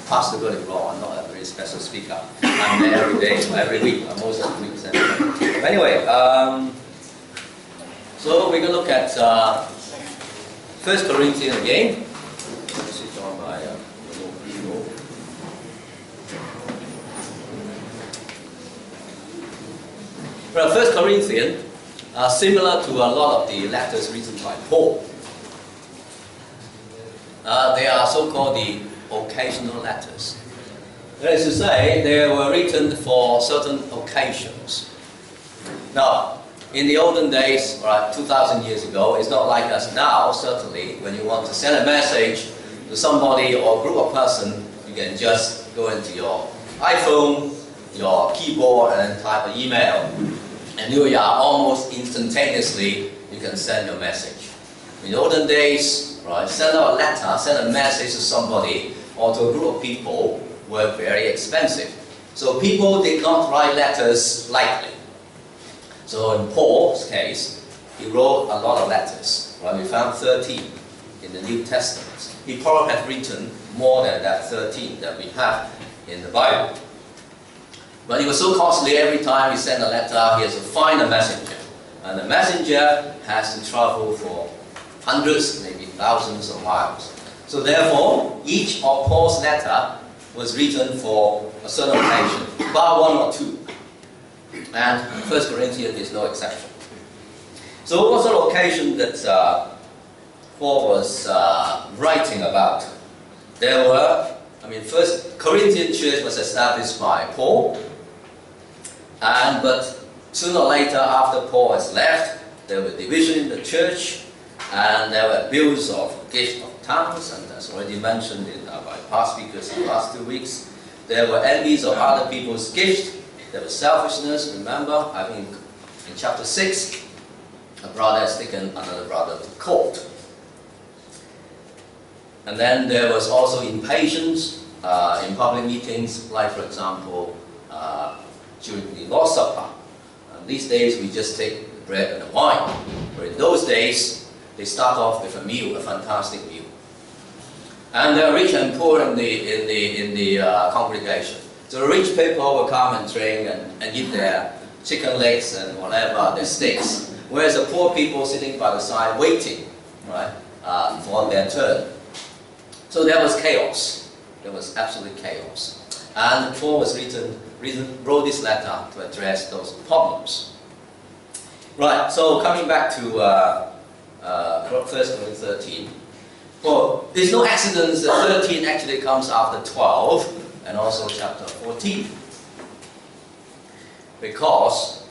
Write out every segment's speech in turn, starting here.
Pastor got it wrong. I'm not a very special speaker. I'm there every day, every week, most of the weeks. Anyway, so we're going to look at 1 Corinthians again. This is on my video. Well, 1 Corinthians are similar to a lot of the letters written by Paul. They are so-called the occasional letters. That is to say, they were written for certain occasions. Now, in the olden days, right, 2,000 years ago, it's not like us now, certainly. When you want to send a message to somebody or a group of person, you can just go into your iPhone, your keyboard, and type an email. And you are almost instantaneously, you can send your message. In the olden days, right, send out a letter, send a message to somebody or to a group of people were very expensive. So people did not write letters lightly. So in Paul's case, he wrote a lot of letters. Right? We found 13 in the New Testament. He probably had written more than that 13 that we have in the Bible. But it was so costly, every time he sent a letter, he has to find a messenger. And the messenger has to travel for hundreds, maybe thousands of miles. So therefore, each of Paul's letter was written for a certain occasion, bar one or two. And 1 Corinthians is no exception. So what sort of occasion that Paul was writing about? There were, first Corinthian church was established by Paul. But sooner or later, after Paul has left, there were division in the church, and there were bills of gift of tongues, and as already mentioned by past speakers in the last 2 weeks, there were envies of other people's gifts. There was selfishness. Remember, I think in chapter 6, a brother has taken another brother to court. And then there was also impatience in public meetings, like for example, during the Lord's Supper. These days we just take the bread and the wine. But in those days, they start off with a meal, a fantastic meal. And there are rich and poor in the congregation. So the rich people will come and drink and eat their chicken legs and whatever, their steaks. Whereas the poor people sitting by the side waiting, right, for their turn. So there was chaos. There was absolute chaos. And Paul wrote this letter to address those problems. Right, so coming back to 1 Corinthians 13. Well, there's no accident that 13 actually comes after 12 and also chapter 14. Because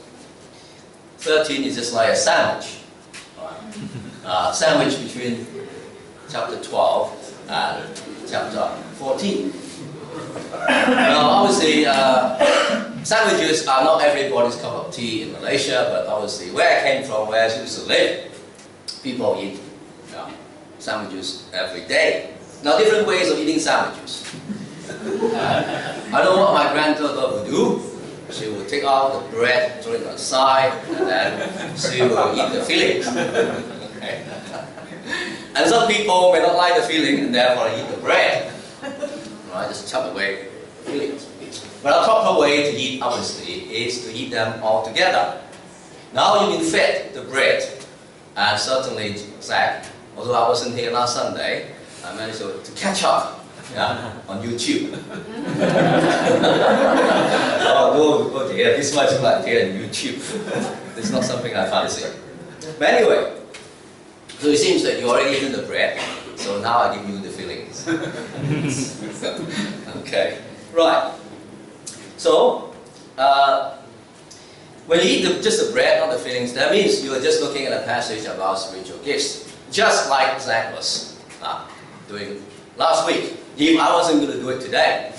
13 is just like a sandwich. Right? Sandwich between chapter 12 and chapter 14. Now, obviously, sandwiches are not everybody's cup of tea in Malaysia, but obviously, where I came from, where I used to live, people eat sandwiches every day. Now, different ways of eating sandwiches. I know what my granddaughter would do. She would take out the bread, throw it on the side, and then she will eat the filling. Okay. And some people may not like the filling and therefore eat the bread. Right, just chop away the fillings. But a proper way to eat, obviously, is to eat them all together. Now you've been fed the bread, and certainly, Zach, although I wasn't here last Sunday, I managed to catch up on YouTube. Oh dear, this much like here on YouTube. It's not something I fancy. But anyway, so it seems that you already eaten the bread, so now I give you the fillings. Okay, right. So, when you eat just the bread, not the fillings, that means you are just looking at a passage about spiritual gifts, just like Zach was doing last week. If I wasn't going to do it today.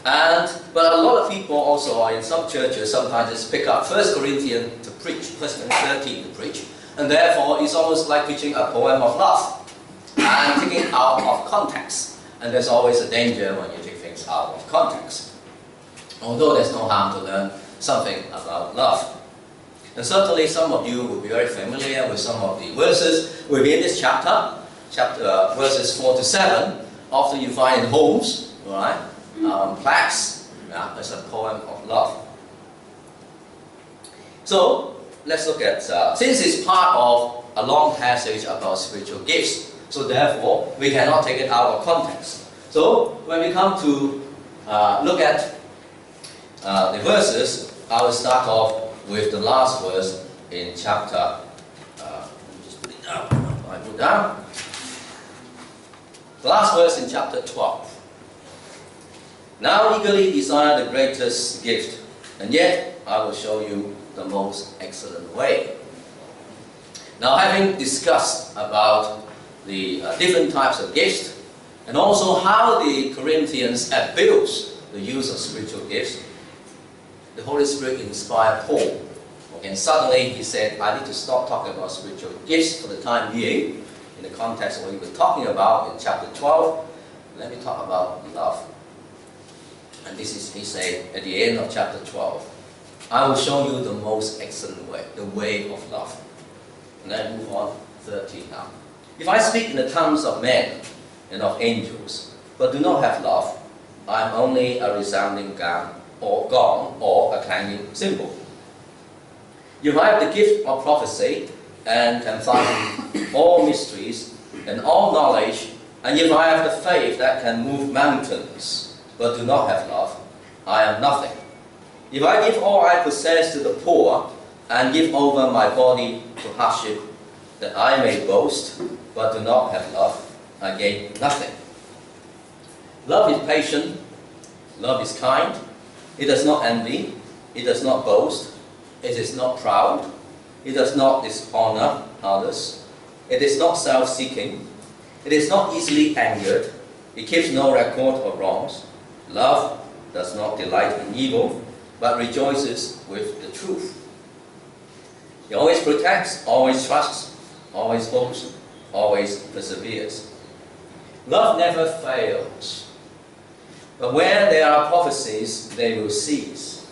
But a lot of people also in some churches sometimes just pick up 1 Corinthians to preach, 1 Corinthians 13 to preach, and therefore it's almost like preaching a poem of love and taking it out of context. And there's always a danger when you take things out of context. Although there's no harm to learn something about love. And certainly some of you will be very familiar with some of the verses within this chapter, verses 4 to 7, often you find in homes, right? Plaques, yeah, as a poem of love. So let's look at, since it's part of a long passage about spiritual gifts, so therefore we cannot take it out of context. So when we come to look at the verses, I will start off with the last verse in chapter, let me just put it down, I put down. The last verse in chapter 12. Now eagerly desire the greatest gift, and yet I will show you the most excellent way. Now, having discussed about the different types of gifts, and also how the Corinthians abuse the use of spiritual gifts, the Holy Spirit inspired Paul. And suddenly he said, I need to stop talking about spiritual gifts for the time being, in the context of what he was talking about in chapter 12. Let me talk about love. And this is, he said, at the end of chapter 12, I will show you the most excellent way, the way of love. And then move on, 13 now. If I speak in the tongues of men and of angels, but do not have love, I am only a resounding gong or a clanging cymbal. If I have the gift of prophecy and can fathom all mysteries and all knowledge, and if I have the faith that can move mountains, but do not have love, I am nothing. If I give all I possess to the poor, and give over my body to hardship, that I may boast, but do not have love, I gain nothing. Love is patient, love is kind, it does not envy, it does not boast, it is not proud, it does not dishonor others, it is not self-seeking, it is not easily angered, it keeps no record of wrongs. Love does not delight in evil, but rejoices with the truth. He always protects, always trusts, always hopes, always perseveres. Love never fails. But where there are prophecies, they will cease.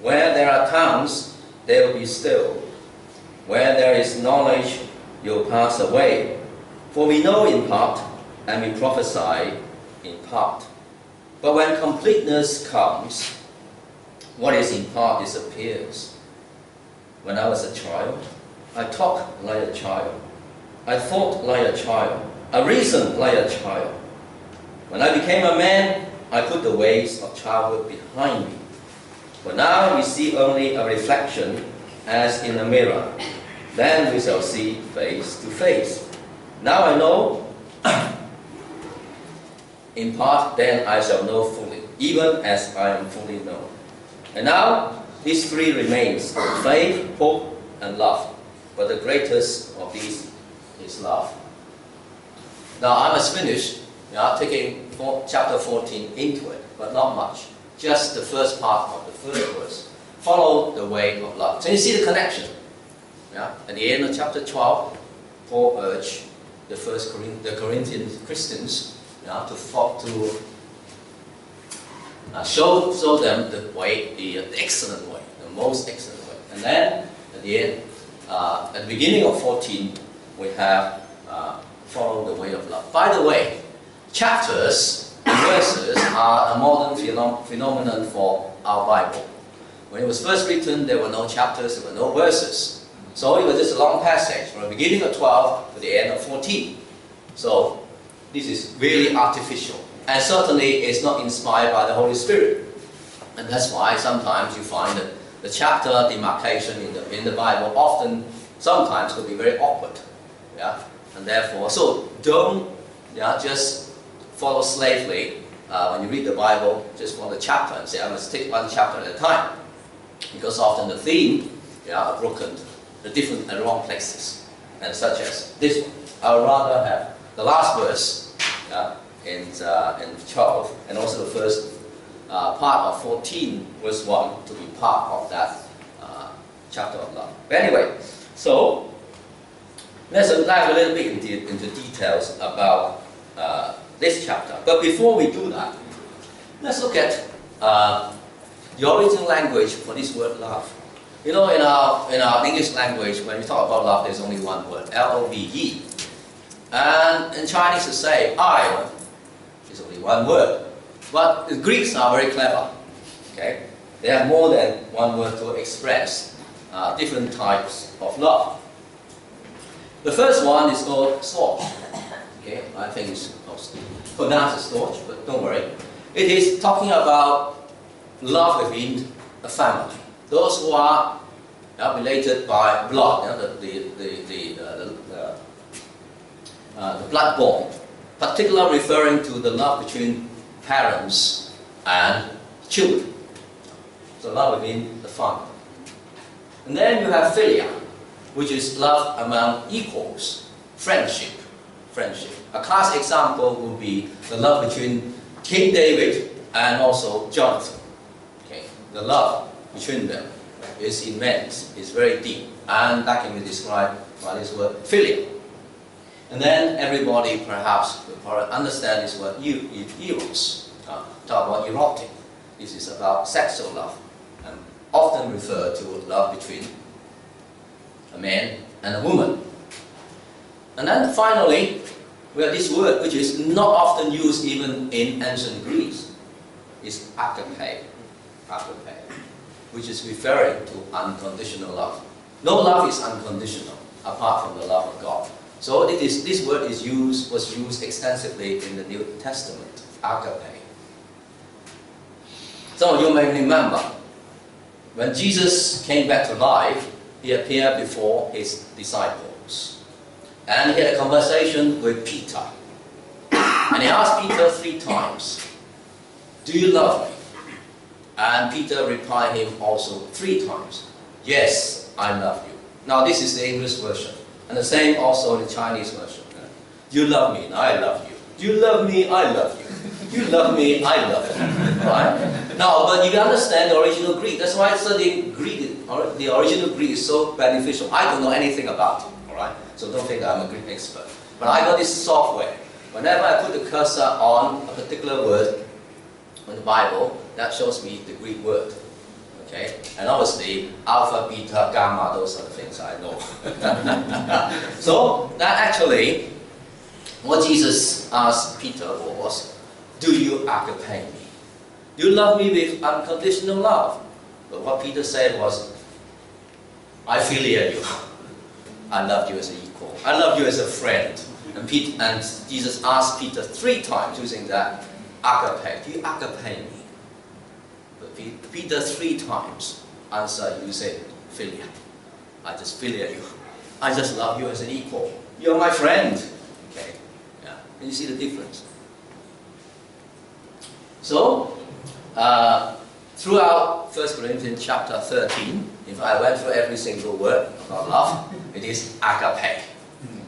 Where there are tongues, they will be still. Where there is knowledge, you'll pass away. For we know in part, and we prophesy in part. But when completeness comes, what is in part disappears. When I was a child, I talked like a child. I thought like a child. I reasoned like a child. When I became a man, I put the ways of childhood behind me. But now we see only a reflection as in a mirror. Then we shall see face to face. Now I know in part, then I shall know fully, even as I am fully known. And now these three remains, faith, hope, and love. But the greatest of these is love. Now I must finish taking chapter 14 into it, but not much. Just the first part of the first verse. Follow the way of love. So you see the connection. Yeah? At the end of chapter 12, Paul urged the Corinthian Christians to show them the way, the excellent way, the most excellent way. And then at the end, at the beginning of 14, we have follow the way of love. By the way, chapters and verses are a modern phenomenon for our Bible. When it was first written, there were no chapters, there were no verses. So it was just a long passage from the beginning of 12 to the end of 14. So this is really artificial. And certainly it's not inspired by the Holy Spirit. And that's why sometimes you find that the chapter demarcation in the Bible sometimes could be very awkward. Yeah? And therefore, so don't just follow slavely when you read the Bible, just follow the chapter and say, I must take one chapter at a time. Because often the theme are broken, the different and wrong places. And such as this one. I would rather have the last verse in 12 and also the first part of 14 verse 1 to be part of that chapter of love. But anyway, so let's dive a little bit into details about this chapter. But before we do that, let's look at the original language for this word love. You know, in our English language, when we talk about love, there's only one word, L-O-V-E. And in Chinese to say I is It's only one word. But the Greeks are very clever. Okay? They have more than one word to express different types of love. The first one is called storge. Okay? I think it's pronounced as storge, but don't worry. It is talking about love within a family. Those who are related by blood, the blood bond, particularly referring to the love between parents and children. So love within the family. And then you have philia, which is love among equals, friendship. A classic example would be the love between King David and also Jonathan. Okay. The love between them is immense, is very deep, and that can be described by this word philia. And then everybody perhaps will probably understand this word eros. Talk about erotic. This is about sexual love, and often referred to love between a man and a woman. And then finally, we have this word which is not often used even in ancient Greece. It's agape, which is referring to unconditional love. No love is unconditional apart from the love of God. So this word was used extensively in the New Testament, agape. Some of you may remember, when Jesus came back to life, he appeared before his disciples. And he had a conversation with Peter. And he asked Peter 3 times, "Do you love me?" And Peter replied him also 3 times, "Yes, I love you." Now this is the English version. And the same also in the Chinese version. You love me, and I love you. You love me, I love you. You love me, I love you. Right? Now, but you understand the original Greek. That's why studying Greek, the original Greek is so beneficial. I don't know anything about it. All right? So don't think I'm a Greek expert. But I got this software. Whenever I put the cursor on a particular word in the Bible, that shows me the Greek word. Okay? And obviously, alpha, beta, gamma, those are the things I know. So, that actually, what Jesus asked Peter was, "Do you agape me? Do you love me with unconditional love?" But what Peter said was, "I philia you. I love you as an equal. I love you as a friend." And Jesus asked Peter 3 times using that agape. "Do you agape me?" But Peter 3 times answered using philia. "I just philia you. I just love you as an equal. You're my friend." Okay? Yeah. Can you see the difference? So, throughout 1 Corinthians chapter 13, if I went through every single word about love, it is agape.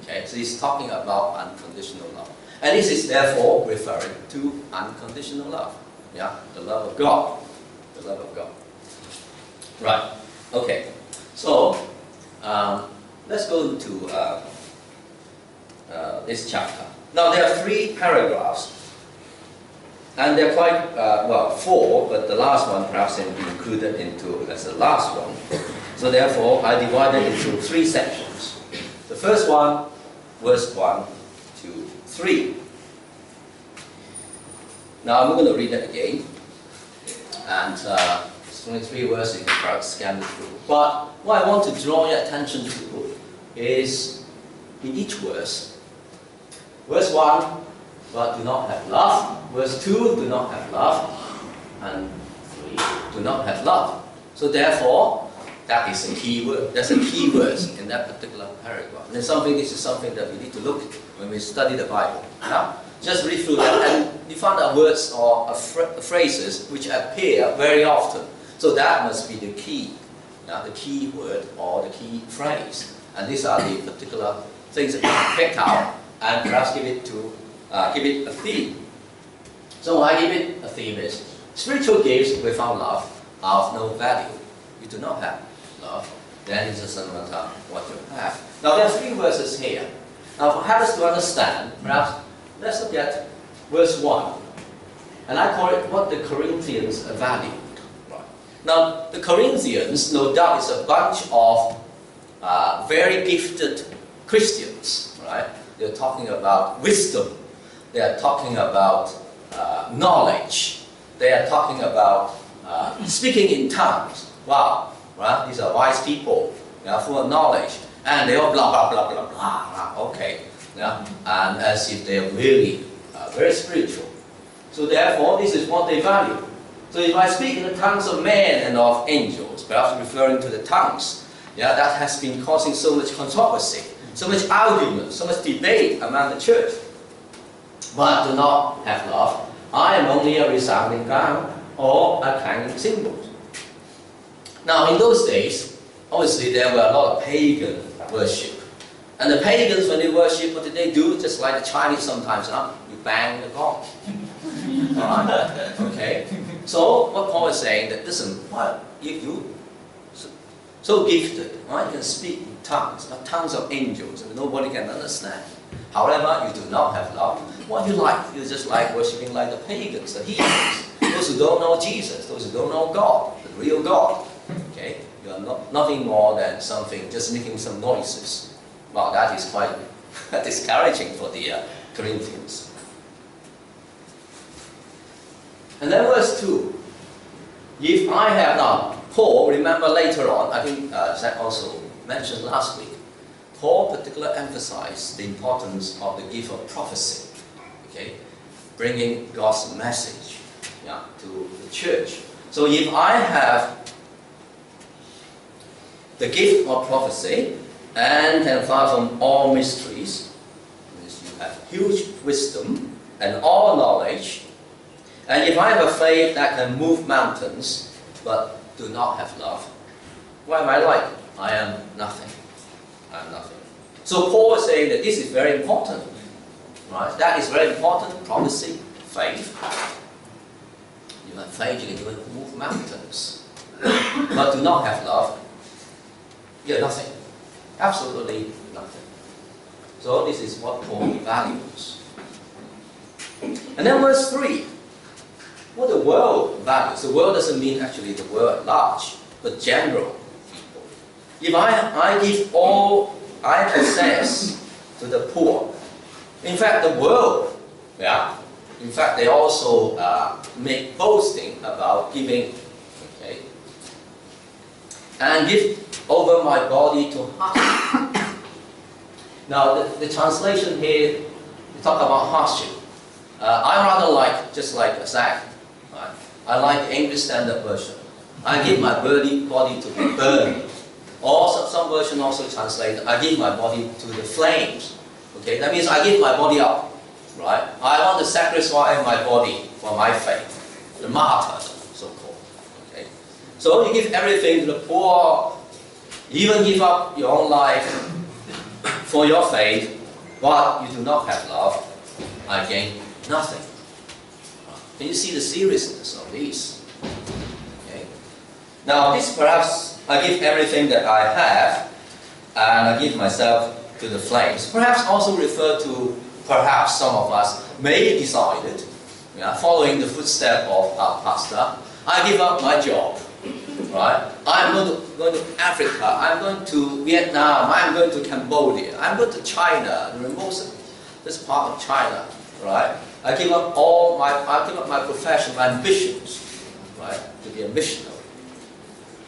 Okay? So he's talking about unconditional love. And this is therefore referring to unconditional love. Yeah? The love of God. The love of God. Right. Okay. So, let's go to this chapter. Now there are 3 paragraphs. And they're quite, 4, but the last one perhaps can be included into as the last one. So therefore, I divided it into 3 sections. The first one, verse 1 to 3. Now I'm going to read it again. And it's only 3 verses, you can perhaps scan it through. But what I want to draw your attention to is in each verse. Verse 1, but do not have love. Verse 2, do not have love. And 3, do not have love. So therefore, that is a key word. That's a key verse in that particular paragraph. And this is something that we need to look at when we study the Bible. Now, just read through that, and you find out words or phrases which appear very often. So that must be the key, the key word or the key phrase. And these are the particular things that we pick out and perhaps give it a theme. So I give it a theme is, spiritual gifts without love are of no value. You do not have love, then it doesn't matter what you have. Now there are 3 verses here. Now for us to understand, perhaps let's look at verse 1. And I call it what the Corinthians valued. Right. Now the Corinthians, no doubt, is a bunch of very gifted Christians. Right? They're talking about wisdom. They are talking about knowledge. They are talking about speaking in tongues. Wow, right? These are wise people, full of knowledge, and they all blah blah blah blah blah. Okay, and as if they are really very spiritual. So therefore, this is what they value. So if I speak in the tongues of men and of angels, perhaps referring to the tongues, that has been causing so much controversy, so much argument, so much debate among the church. But do not have love. I am only a resounding gong or a clanging cymbal. Now in those days, obviously there were a lot of pagan worship. And the pagans, when they worship, what did they do? Just like the Chinese sometimes, you bang the gong. Alright? Okay? So what Paul is saying that, listen, what if you so gifted, right? You can speak in tongues, tongues of angels, and nobody can understand. However, you do not have love. What you like? You're just like worshipping like the pagans, the heathens, those who don't know Jesus, those who don't know God, the real God. Okay? You are nothing more than something, just making some noises. Well, that is quite discouraging for the Corinthians. And then verse 2. If I have not, Paul, remember later on, I think Zach also mentioned last week, Paul particularly emphasized the importance of the gift of prophecy, okay, bringing God's message to the church. So if I have the gift of prophecy and can fathom all mysteries, means you have huge wisdom and all knowledge, and if I have a faith that can move mountains, but do not have love, what am I like? I am nothing. I am nothing. So Paul is saying that this is very important. Right? That is very important. Prophecy, faith. You have faith, you can move mountains. But do not have love, you're nothing. Absolutely nothing. So this is what Paul values. And then verse 3. What the world values. The world doesn't mean actually the world at large, but general people. If I give all I possess to the poor, in fact the world, in fact they also make boasting about giving, okay, and give over my body to hardship. Now the translation here, we talk about hardship. I rather like, just like Zach, I like the English Standard Version. I give my body to be burned. Or some version also translate, I give my body to the flames. Okay, that means I give my body up. Right? I want to sacrifice my body for my faith. The martyr, so-called. Okay? So you give everything to the poor, even give up your own life for your faith, but you do not have love, I gain nothing. Can you see the seriousness of this? Okay. Now this perhaps, I give everything that I have, and I give myself to the flames. Perhaps also refer to, perhaps some of us may decided, following the footsteps of our pastor, I give up my job. Right? I'm going to Africa, I'm going to Vietnam, I'm going to Cambodia, I'm going to China, the remotest part of China. Right? I give up my profession, my ambitions, right, to be a missionary.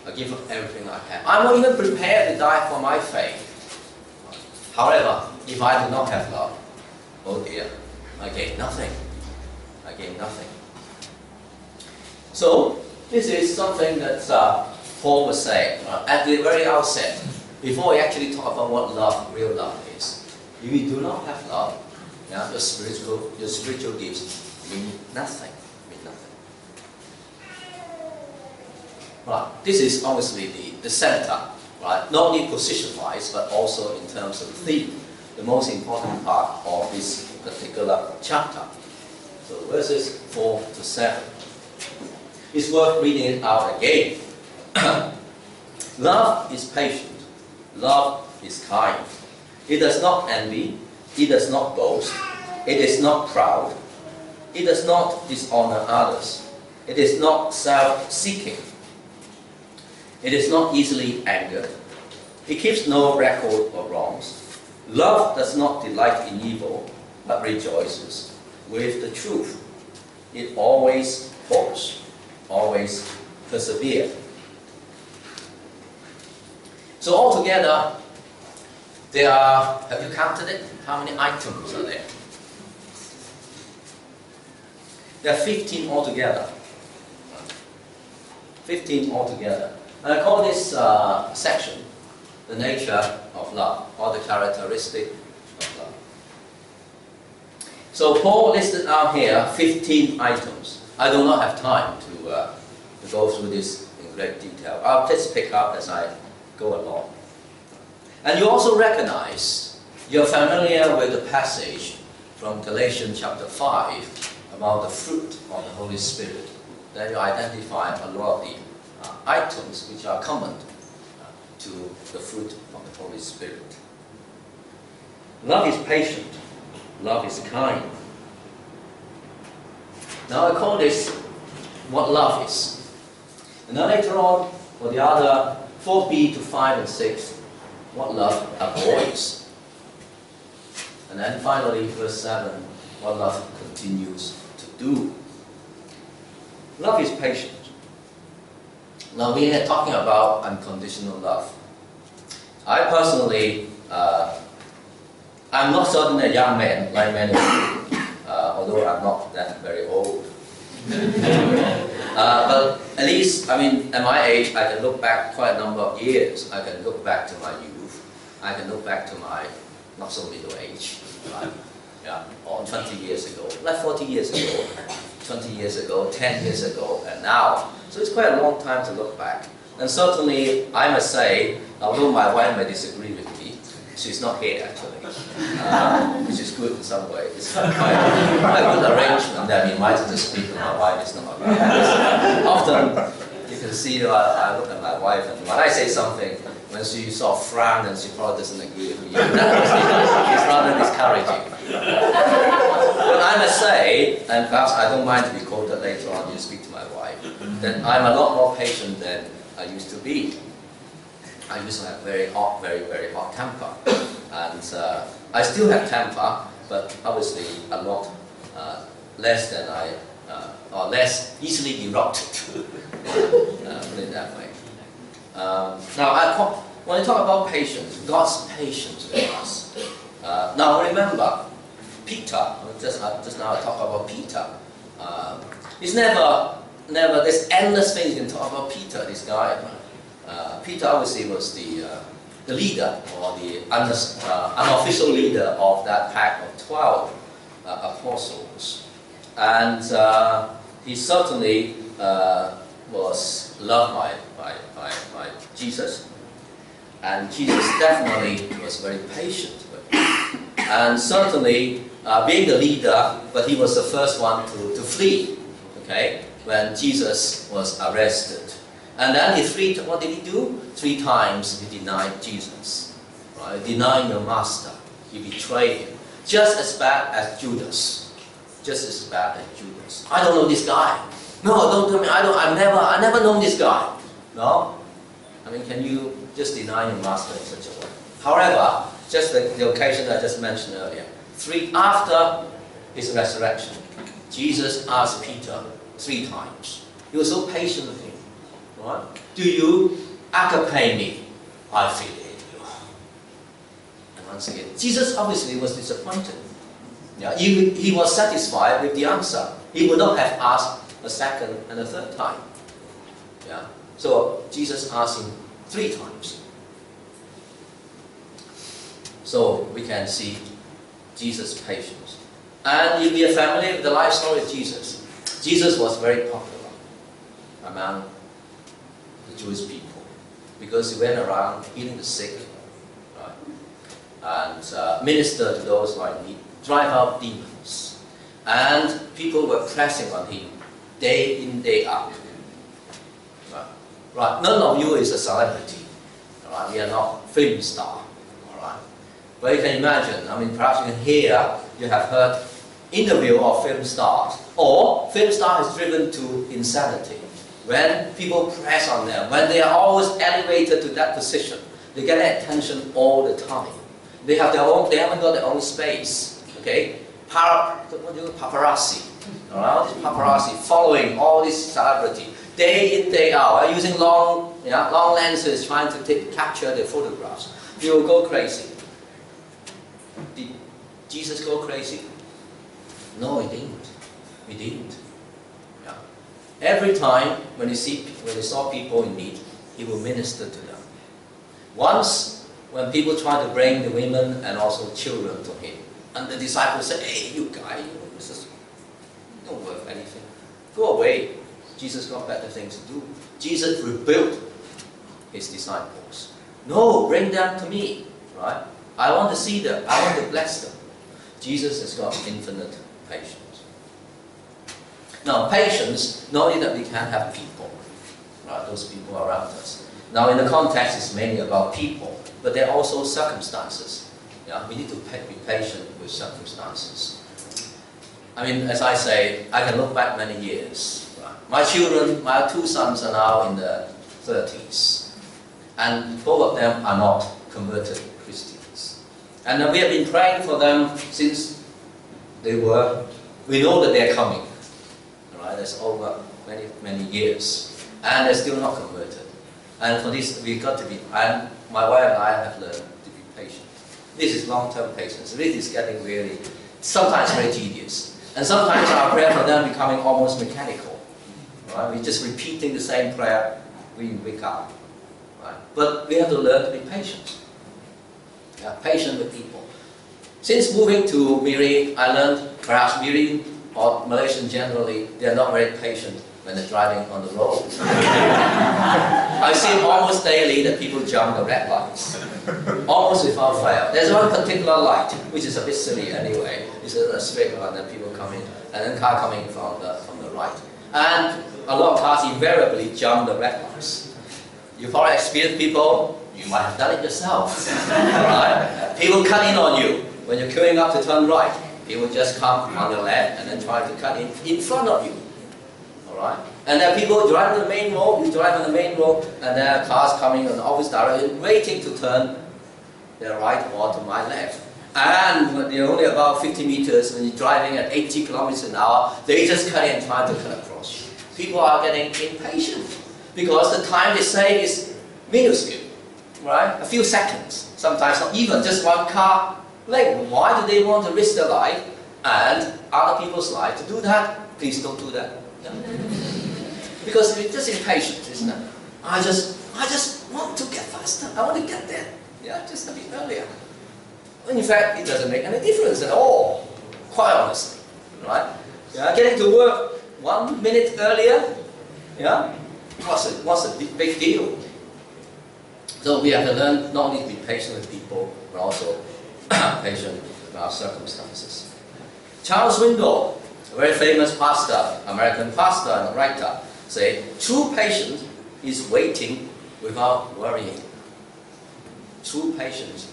I give up everything I have. I'm not even prepared to die for my faith. However, if I do not have love, oh dear, I gain nothing. I gain nothing. So, this is something that Paul was saying at the very outset, before he actually talked about what love, real love is. If you do not have love, your spiritual gifts mean nothing. Right. This is obviously the center, right? Not only position-wise, but also in terms of the theme, the most important part of this particular chapter. So verses 4 to 7. It's worth reading it out again. Love is patient. Love is kind. It does not envy. It does not boast. It is not proud. It does not dishonor others. It is not self-seeking. It is not easily angered. It keeps no record of wrongs. Love does not delight in evil, but rejoices with the truth. it always holds, always perseveres. So altogether, there are, have you counted it? How many items are there? There are 15 altogether. 15 altogether. And I call this section the nature of love, or the characteristic of love. So Paul listed out here 15 items. I do not have time to go through this in great detail. I'll just pick up as I go along. And you also recognize, you're familiar with the passage from Galatians chapter 5 about the fruit of the Holy Spirit. Then you identify a lot of the items which are common to the fruit of the Holy Spirit. Love is patient. Love is kind. Now I call this what love is. And then later on, for the other 4b to 5 and 6, what love avoids. And then finally, verse 7, what love continues to do. Love is patient. Now we are talking about unconditional love. I personally, I'm not certainly a young man like many of you, although I'm not that very old. But at least, I mean, at my age, I can look back quite a number of years. I can look back to my youth. I can look back to my not so middle age, right? Yeah, or 20 years ago, like 40 years ago, 20 years ago, 10 years ago, and now. So it's quite a long time to look back. And certainly, I must say, although my wife may disagree with me, she's not here actually, which is good in some way. It's quite a good arrangement that I'm invited to speak and my wife is not around. Often, you can see I look at my wife and when I say something, when she sort of frowns and she probably doesn't agree with me, it's rather discouraging. But I must say, and perhaps I don't mind to be quoted later on, you speak to my wife, that I'm a lot more patient than I used to be. I used to have very hot, very hot temper. And I still have temper, but obviously a lot less than or less easily erupted, put it that way. Now, when I talk about patience, God's patience with us. Now remember, Peter, just now I talk about Peter. It's never, there's endless things you can talk about Peter, this guy. Peter obviously was the leader, or the unofficial leader of that pack of 12 apostles. And he certainly was loved by Jesus. And Jesus definitely was very patient with him. And certainly, being the leader, but he was the first one to flee, okay, when Jesus was arrested. And then what did he do? 3 times he denied Jesus, right? Denying the master. He betrayed him. Just as bad as Judas. Just as bad as Judas. I don't know this guy. No, don't tell me. I never known this guy. No? I mean, can you just deny your master in such a way? However, just the occasion I just mentioned earlier, after his resurrection, Jesus asked Peter 3 times. He was so patient with him. Right? Do you agape me? I feel it. And once again, Jesus obviously was disappointed. Yeah, he was satisfied with the answer. He would not have asked a second and a third time. Yeah. So Jesus asked him 3 times. So we can see Jesus' patience. And if we are familiar with the life story of Jesus, Jesus was very popular among the Jewish people because he went around healing the sick, right? And minister to those who are in need, drive out demons. And people were pressing on him day in, day out. Right? None of you is a celebrity. Right? We are not film star. Alright? But you can imagine, I mean, perhaps you can hear, you have heard interview of film stars, or film star is driven to insanity. When people press on them, when they are always elevated to that position, they get attention all the time. They have their own, they haven't got their own space. Okay? paparazzi. All these paparazzi following all this celebrity day in, day out, using long lenses trying to capture the photographs. You will go crazy. Did Jesus go crazy? No, he didn't. He didn't. Yeah. Every time when he saw people in need, he will minister to them. Once, when people tried to bring the women and also children to him, and the disciples said, "Hey, you guys, this is not worth anything. Go away." Jesus got better things to do. Jesus rebuked his disciples. "No, bring them to me. Right? I want to see them. I want to bless them." Jesus has got infinite patience. Now, patience, not only that we can have people, right? Those people around us. Now, in the context, it's mainly about people, but there are also circumstances. Yeah? We need to be patient with circumstances. I mean, as I say, I can look back many years. Right? My children, my two sons are now in the 30s, and both of them are not converted Christians. And we have been praying for them since we know that they are coming. Right? That's over many years, and they're still not converted. And for this, we've got to be, and my wife and I have learned to be patient. This is long-term patience. This is getting really, sometimes very tedious. And sometimes our prayer for them becoming almost mechanical. Right? We're just repeating the same prayer week up. Right? But we have to learn to be patient. Yeah, patient with people. Since moving to Miri, I learned perhaps Miri or Malaysians generally, they are not very patient when they're driving on the road. I see almost daily that people jump the red lights, almost without fail. There's one particular light, which is a bit silly anyway. It's a straight one, and people come in, and then car coming from the right. And a lot of cars invariably jump the red lights. You probably experienced people, you might have done it yourself. Right? People cut in on you when you're queuing up to turn right. People just come on your left and then try to cut in front of you. Right? And there are people driving the main road, you drive on the main road, and there are cars coming in the opposite direction, waiting to turn their right or to my left. And when they're only about 50 meters, when you're driving at 80 kilometers an hour, they just cut in trying to cut across you. People are getting impatient because the time they save is minuscule, right? A few seconds, sometimes not even just one car length. Why do they want to risk their life and other people's life to do that? Please don't do that. Yeah. Because we're just impatient, isn't it? I just want to get faster. I want to get there. Yeah, just a bit earlier. In fact, it doesn't make any difference at all. Quite honestly, right? Yeah, getting to work 1 minute earlier. Yeah, what's a big deal? So we have to learn not only to be patient with people, but also patient with our circumstances. Charles Swindoll, a very famous pastor, American pastor and writer, say, true patience is waiting without worrying. True patience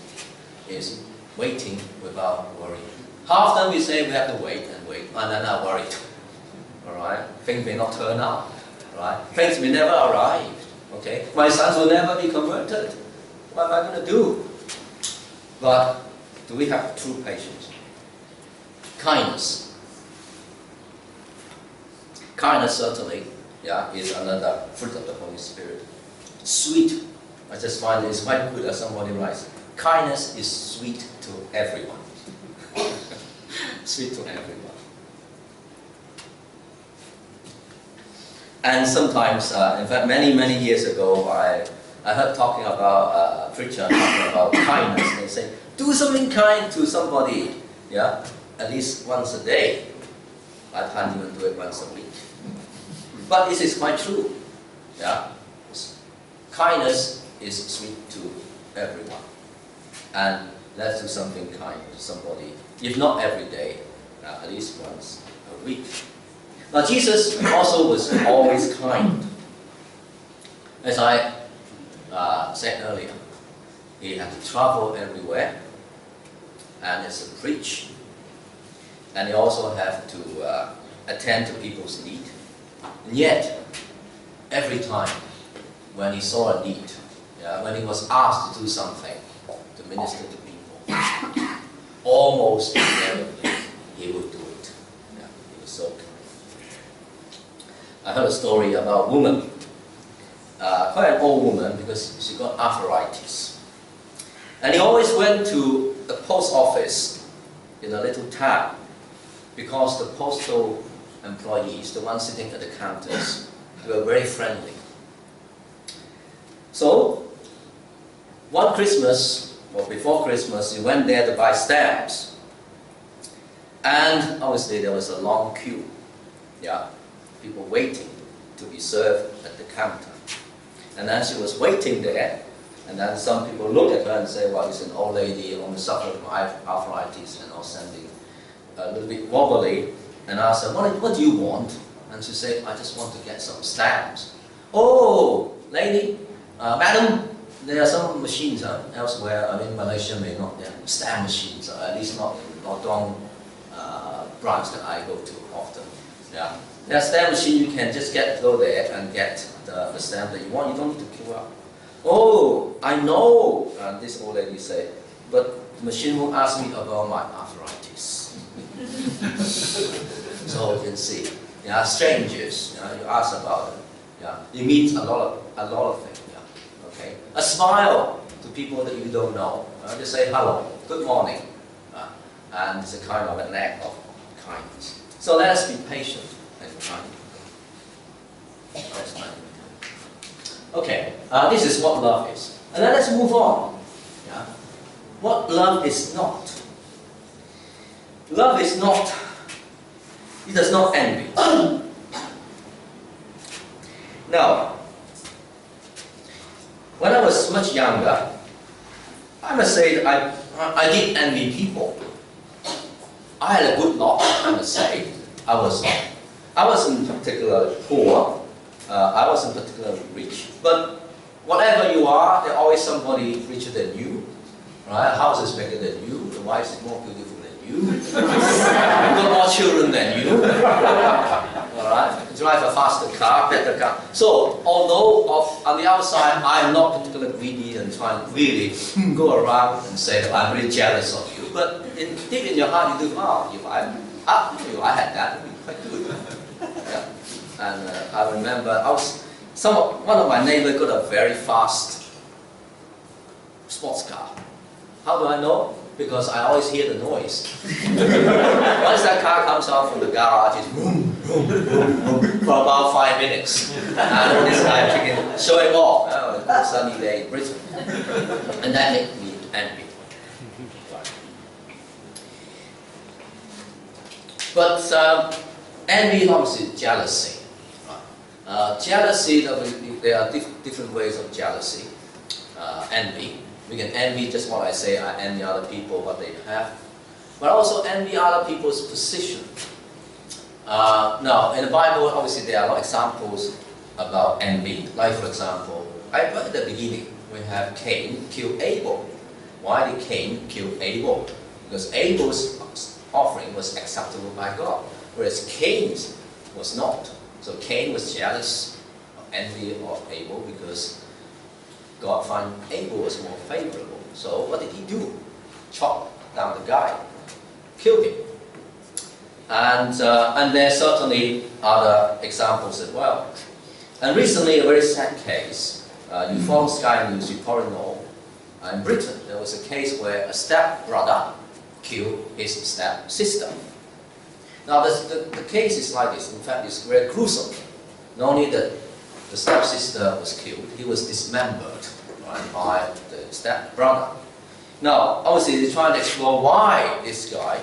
is waiting without worrying. How often we say we have to wait and wait, and then are worried. Alright? Things may not turn out. Right? Things may never arrive. Okay? My sons will never be converted. What am I going to do? But do we have true patience? Kindness. Kindness certainly, yeah, is another fruit of the Holy Spirit. Sweet. I just find it's quite good as somebody writes. Kindness is sweet to everyone. Sweet to everyone. And sometimes, in fact, many years ago, I heard talking about a preacher talking about kindness. They say, do something kind to somebody, yeah, at least once a day. I can't even do it once a week. But this is quite true. Yeah? Kindness is sweet to everyone. And let's do something kind to somebody, if not every day, at least once a week. Now Jesus also was always kind. As I said earlier, he had to travel everywhere, and has to preach, and he also had to attend to people's need. And yet, every time when he saw a need, when he was asked to do something to minister to people, almost invariably he would do it. Yeah, he was so kind. I heard a story about a woman, quite an old woman, because she got arthritis. And he always went to the post office in a little town because the postal employees, the ones sitting at the counters, were very friendly. So, one Christmas, or before Christmas, he went there to buy stamps. And obviously there was a long queue. Yeah, people waiting to be served at the counter. And then she was waiting there, and then some people look at her and say, well, it's an old lady only suffering from arthritis and all, standing a little bit wobbly, and asked her, what do you want? And she said, I just want to get some stamps. Oh, lady, madam, there are some machines elsewhere, I mean Malaysia may not, there stamp machines, at least not in Nordong branch that I go to often. Yeah. There's a stamp machine, you can just go there and get the stamp that you want, you don't need to queue up. Oh, I know, this old lady said, but the machine won't ask me about my arthritis. So you can see, yeah, strangers, you ask about them, yeah, you meet a lot of things, yeah, okay. A smile to people that you don't know, just say hello, good morning, and it's a kind of an act of kindness. So let us be patient and kind. That's kind. Okay, this is what love is. And then let's move on. Yeah? What love is not. Love is not, it does not envy. Now, when I was much younger, I must say that I did envy people. I had a good lot, I must say. I wasn't particularly poor. I wasn't particularly rich, but whatever you are, there's always somebody richer than you, right? House is bigger than you, the wife is more beautiful than you, you've got more children than you, all right? Drive a faster car, better car. So, although on the outside I'm not particularly greedy and trying to really go around and say that I'm really jealous of you, but deep in your heart you do, oh, if I had that, it would be quite good. Yeah. And I remember one of my neighbors got a very fast sports car. How do I know? Because I always hear the noise. Once that car comes out from the garage, it's boom, boom, boom, boom, for about 5 minutes. And this guy showing off. Oh, sunny day in Britain. And that made me envy. But envy is obviously jealousy. Jealousy, there are different ways of jealousy. Envy. We can envy just what I say, I envy other people, what they have. But also envy other people's position. Now, in the Bible, obviously there are a lot of examples about envy. Like, for example, right at the beginning, we have Cain killed Abel. Why did Cain kill Abel? Because Abel's offering was acceptable by God, whereas Cain's was not. So Cain was jealous of envy of Abel because God found Abel was more favorable. So what did he do? Chop down the guy, kill him. And there are certainly other examples as well. And recently, a very sad case. You follow Sky News, you probably know. In Britain, there was a case where a step-brother killed his step-sister. Now, the case is like this. In fact, it's very gruesome. Not only that the step-sister was killed, he was dismembered, right, by the step-brother. Now, obviously, they're trying to explore why this guy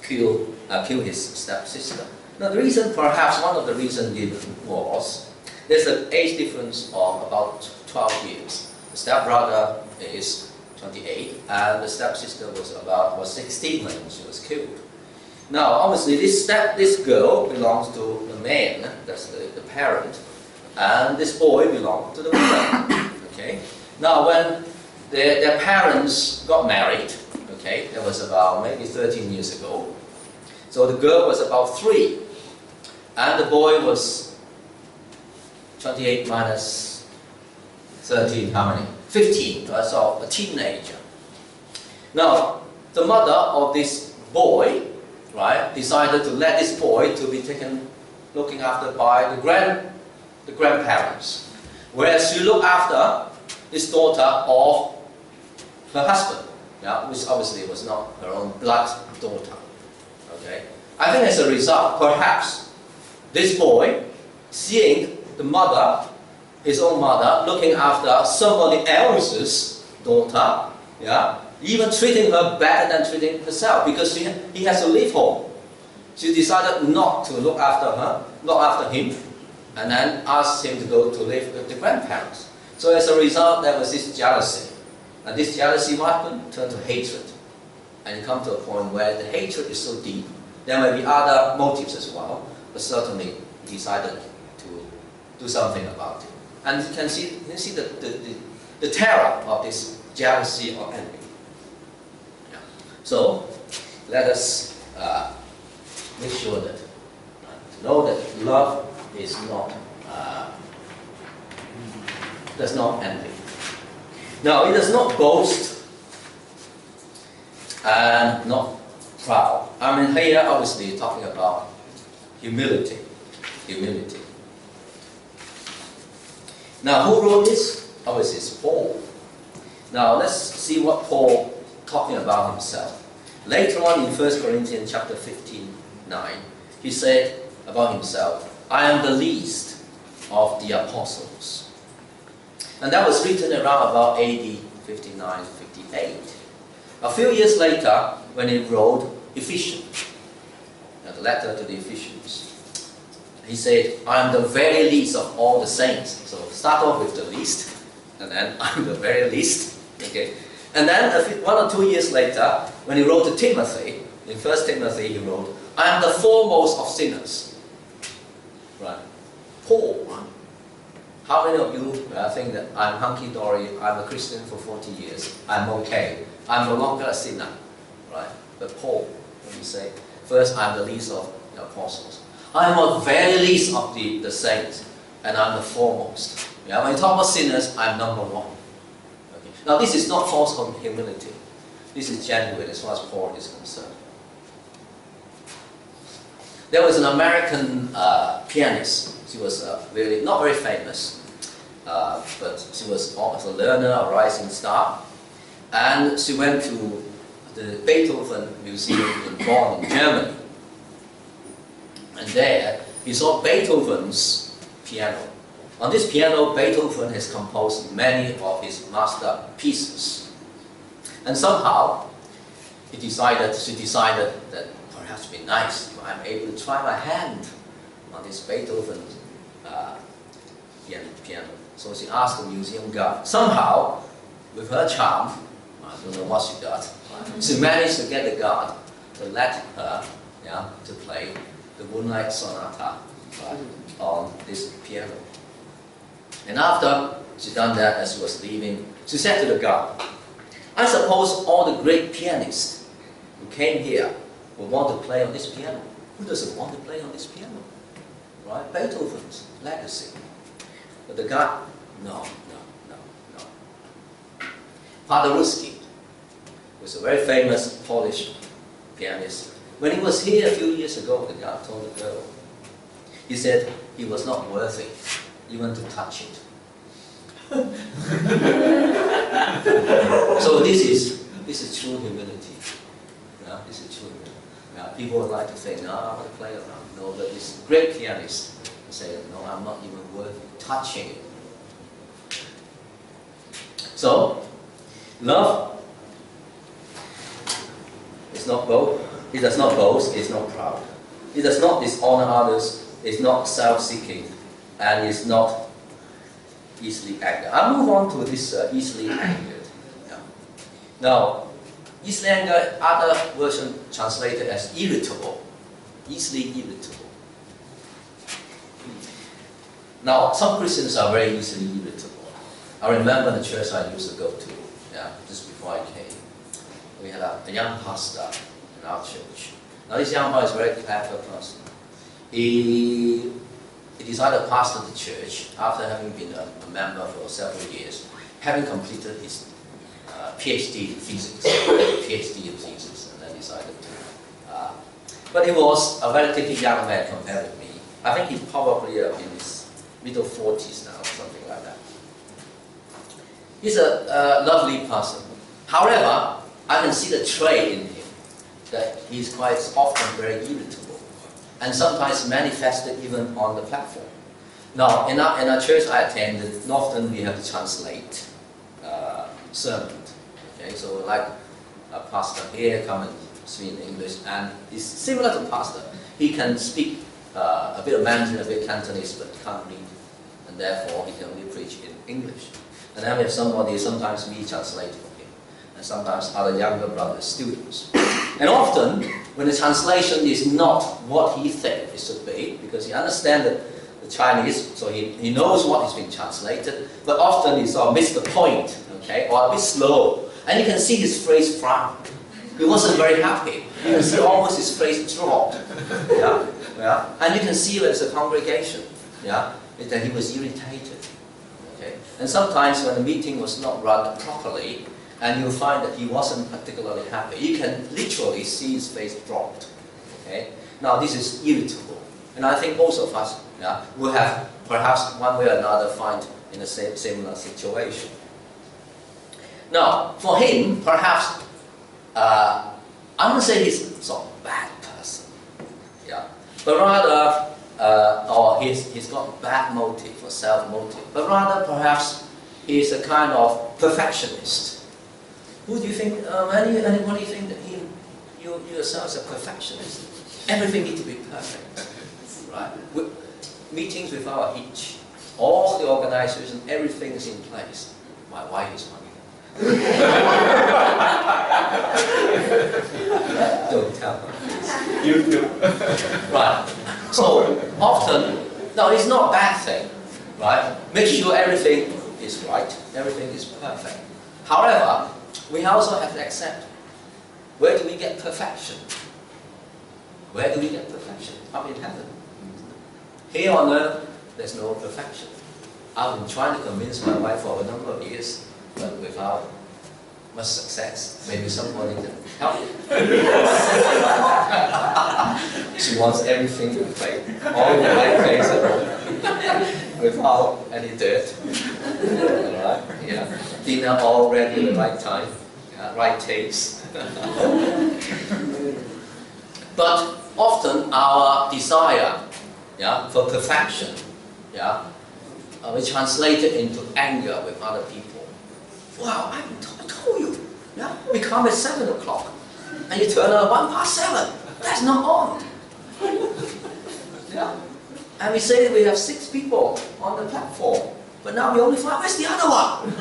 killed his step-sister. Now, the reason, perhaps one of the reasons given was there's an age difference of about 12 years. The step-brother is 28, and the step-sister was 16 when she was killed. Now, obviously, this girl belongs to the man, that's the parent, and this boy belongs to the woman. Okay. Now, when their parents got married, okay, that was about maybe 13 years ago. So the girl was about 3, and the boy was 28 minus 13, how many? 15, so a teenager. Now, the mother of this boy, right, decided to let this boy to be taken, looking after by the grandparents, whereas she looked after this daughter of her husband, yeah, which obviously was not her own blood daughter. Okay, I think as a result, perhaps this boy, seeing the mother, his own mother, looking after somebody else's daughter, yeah, even treating her better than treating herself, because he has to leave home. She decided not to look after her, look after him, and then asked him to go to live with the grandparents. So as a result, there was this jealousy. And this jealousy, what happened? Turned to hatred. And you come to a point where the hatred is so deep. There may be other motives as well, but certainly he decided to do something about it. And you can see the terror of this jealousy or envy. Yeah. So let us make sure that to know that love is not does not envy. Now, it does not boast and not proud. I mean, here obviously talking about humility. Humility. Now, who wrote this? Obviously, it's Paul. Now, let's see what Paul talking about himself. Later on in 1 Corinthians chapter 15:9, he said about himself, I am the least of the apostles. And that was written around about AD 59, 58. A few years later, when he wrote Ephesians, the letter to the Ephesians, he said, I am the very least of all the saints. So start off with the least, and then I'm the very least. Okay? And then 1 or 2 years later, when he wrote to Timothy, in 1 Timothy he wrote, I am the foremost of sinners. Right? Paul. How many of you think that I'm hunky-dory, I'm a Christian for 40 years, I'm okay, I'm no longer a sinner, right? But Paul, when he say, first I'm the least of the apostles. I'm the very least of the saints, and I'm the foremost. Yeah, when you talk about sinners, I'm number one. Okay. Now this is not false humility. This is genuine as far as Paul is concerned. There was an American pianist. She was really not very famous, but she was almost a learner, a rising star. And she went to the Beethoven Museum in Bonn, in Germany. And there, he saw Beethoven's piano. On this piano, Beethoven has composed many of his masterpieces. And somehow, she decided that perhaps it would be nice if I'm able to try my hand on this Beethoven piano. So she asked the museum guard. Somehow, with her charm, I don't know what she got, she managed to get the guard to let her to play the Moonlight Sonata on this piano. And after she done that, as she was leaving, she said to the guard, I suppose all the great pianists who came here would want to play on this piano. Who doesn't want to play on this piano? Right? Beethoven's legacy. But the guy, no. Paderewski was a very famous Polish pianist. When he was here a few years ago, the guy told the girl, he said he was not worthy even to touch it. So this is true humility. Yeah, this is true humility. Yeah, people would like to say, no, I want to play around. No, but this great pianist say, no, I'm not even worth touching it. So, love is not both. It does not boast. It's not proud. It does not dishonor others. It's not self-seeking, and it's not easily angered. I'll move on to this easily angered. Yeah. Now, easily angered, other version translated as irritable. Easily irritable. Now, some Christians are very easily irritable. I remember the church I used to go to, just before I came. We had a young pastor in our church. Now, this young man is a very clever person. He decided to pastor the church after having been a member for several years, having completed his PhD in physics, PhD in physics, and then decided to. But he was a relatively young man compared with me. I think he's probably in his middle 40s now, something like that. He's a lovely person. However, I can see the trait in him that he's quite often very irritable, and sometimes manifested even on the platform. Now, in a church I attended, often we have to translate sermons. Okay, so like a pastor here come and speak in English, and it's similar to pastor. He can speak a bit of Mandarin, a bit of Cantonese, but can't read, and therefore he can only preach in English. And then we have somebody, sometimes we translate for him, and sometimes other younger brothers, students. And often, when the translation is not what he thinks it should be, because he understands the Chinese, so he knows what is being translated, but often he sort of misses the point, okay, or a bit slow. And you can see his face frown. He wasn't very happy. You can see almost his face dropped. Yeah? Yeah? And you can see as a congregation, yeah, that he was irritated. Okay? And sometimes when the meeting was not run properly, and you'll find that he wasn't particularly happy, you can literally see his face dropped. Okay? Now this is irritable. And I think most of us, yeah, will have perhaps one way or another find in a similar situation. Now, for him, perhaps, I wouldn't say he's sort of bad person, yeah, but rather, or he's got bad motive or self-motive, but rather perhaps he's a kind of perfectionist. Who do you think, anybody think that you yourself is a perfectionist? Everything needs to be perfect, right? Meetings without a hitch, all the organization, everything is in place. My wife is funny. Don't tell her. You do. Right. So often, no, it's not a bad thing, right? Make sure everything is right, everything is perfect. However, we also have to accept, where do we get perfection? Where do we get perfection? Up in heaven. Here on earth, there's no perfection. I've been trying to convince my wife for a number of years, but without much success. Maybe somebody can help me. She wants everything to play, all the right places, without any dirt. Right? Yeah. Dinner all ready at the right time, right taste. But often our desire, yeah, for perfection, yeah, we translate it into anger with other people. Wow, I told you, yeah, we come at 7 o'clock, and you turn on 7:01. That's not on. Yeah, and we say that we have 6 people on the platform, but now we only find, where's the other one?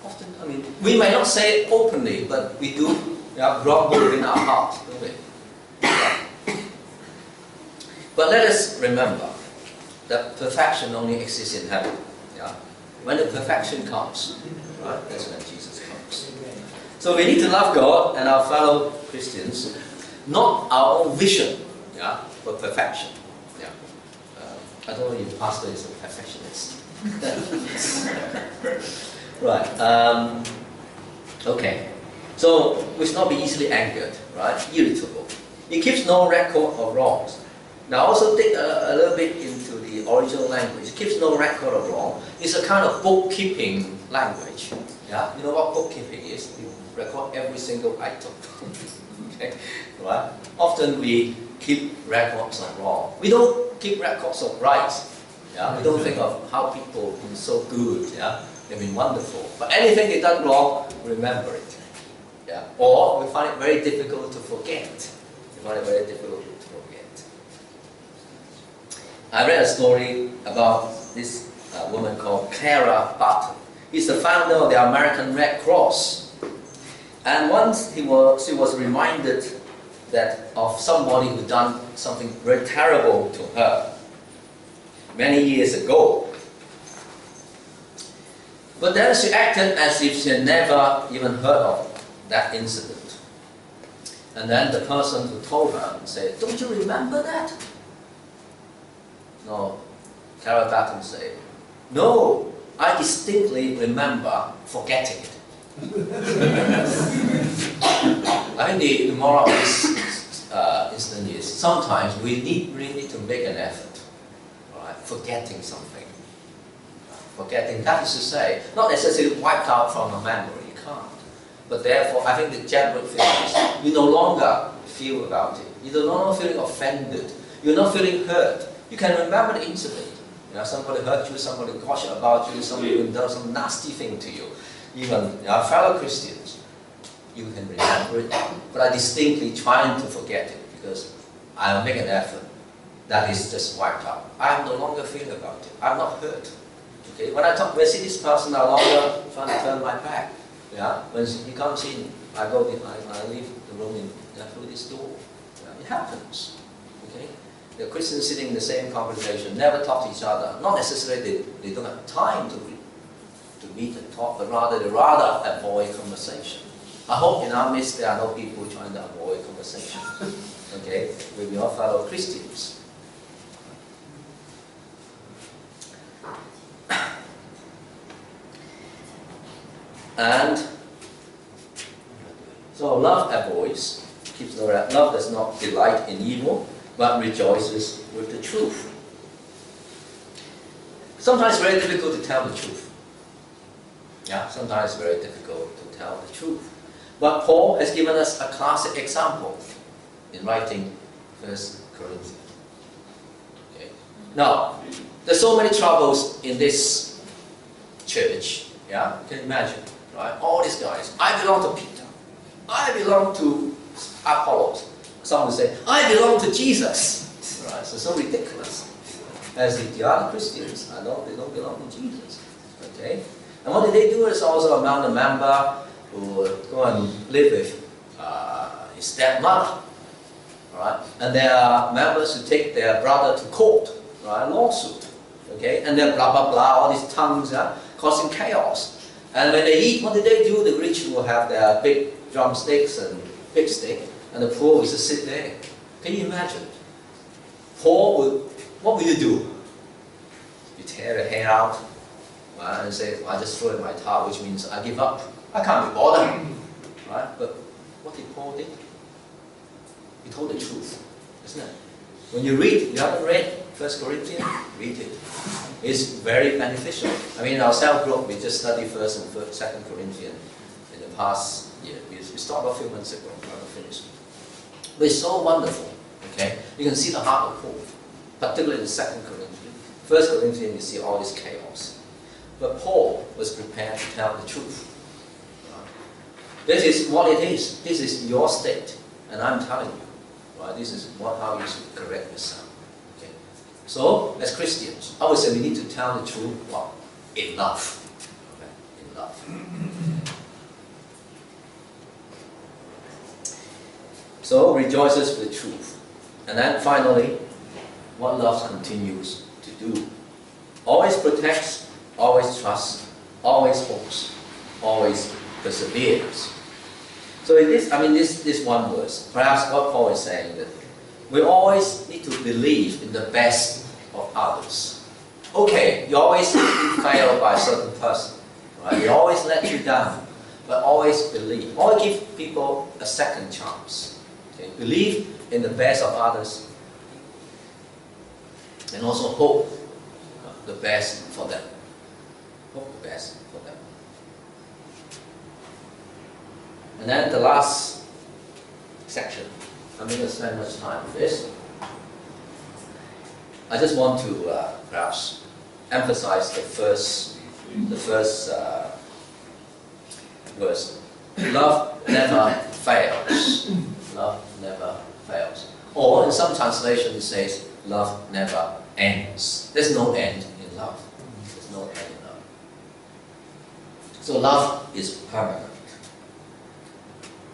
Often, I mean, we may not say it openly, but we do, yeah, grumble in our heart, don't we? Yeah. But let us remember that perfection only exists in heaven. Yeah? When the perfection comes, right, that's when Jesus comes. So we need to love God and our fellow Christians, not our own vision, yeah, for perfection. Yeah. I don't know if your pastor is a perfectionist. Right. Okay. So we should not be easily angered, right? Irritable. He keeps no record of wrongs. Now also dig a little bit into the original language. It keeps no record of wrong. It's a kind of bookkeeping language. Yeah? You know what bookkeeping is? You record every single item. Okay? Right? Often we keep records of wrong. We don't keep records of rights. Yeah? We don't think of how people have been so good. Yeah? They've been wonderful. But anything they've done wrong, remember it. Yeah? Or we find it very difficult to forget. We find it very difficult to forget. I read a story about this woman called Clara Barton. He's the founder of the American Red Cross. And once she was reminded that of somebody who done something very terrible to her many years ago. But then she acted as if she had never even heard of that incident. And then the person who told her said, "Don't you remember that?" No. Clara Barton said, "No, I distinctly remember forgetting it. I think the moral of this instance is sometimes we really need to make an effort, right? Forgetting something. Forgetting, that is to say, not necessarily wiped out from a memory, you can't. But therefore, I think the general feeling is you no longer feel about it. You're no longer feeling offended. You're not feeling hurt. You can remember the incident. You know, somebody hurt you, somebody gossiped about you, somebody even done some nasty thing to you. Even fellow Christians, you can remember it. But I distinctly trying to forget it because I'll make an effort. That is just wiped out. I no longer feel about it. I'm not hurt. Okay? When I see this person, I no longer trying to turn my back. Yeah? When he comes in, I leave the room through this door. Yeah? It happens. Okay? The Christians sitting in the same congregation never talk to each other. Not necessarily they don't have time to meet and talk, but rather they rather avoid conversation. I hope in our midst there are no people trying to avoid conversation. Okay? We are fellow Christians. And so love avoids, keeps no record. Love does not delight in evil, but rejoices with the truth. Sometimes it's very difficult to tell the truth. Yeah, sometimes it's very difficult to tell the truth. But Paul has given us a classic example in writing 1 Corinthians. Okay. Now, there's so many troubles in this church. Yeah, you can imagine, right? All these guys. I belong to Peter. I belong to Apollos. Some will say, I belong to Jesus. Right? So ridiculous. As if the other Christians, they don't belong to Jesus. Okay? And what they do is also among the member who go and live with his stepmother. Right? And there are members who take their brother to court, right? Lawsuit. Okay? And then blah blah blah, all these tongues causing chaos. And when they eat, what do? The rich will have their big drumsticks and big stick, and the poor will just sit there. Can you imagine? What will you do? You tear the hair out, right, and say, I just throw in my towel, which means I give up. I can't be bothered. Right? But what did Paul do? He told the truth, isn't it? When you read, you haven't read 1 Corinthians, read it. It's very beneficial. I mean, in our cell group, we just studied 1st and 2nd Corinthians in the past year. We started a few months ago, we haven't finished. But it's so wonderful. Okay? You can see the heart of Paul, particularly in 2nd Corinthians. 1st Corinthians, you see all this chaos. But Paul was prepared to tell the truth. This is what it is. This is your state. And I'm telling you. Right? This is how you should correct yourself. Okay? So, as Christians, I would say we need to tell the truth in love. Okay? In love. So, rejoices with the truth. And then finally, what love continues to do. Always protects, always trusts, always hopes, always perseveres. So in this one verse, perhaps what Paul is saying that we always need to believe in the best of others. Okay, you always fail by a certain person, right? They always let you down, but always believe. Always give people a second chance. Okay? Believe in the best of others, and also hope the best for them. Hope the best for them. And then the last section, I'm not going to spend much time on this. I just want to perhaps emphasize the first verse. Love never fails. Love never fails. Or in some translations it says, love never ends. There's no end in love. There's no end in love. So love is permanent.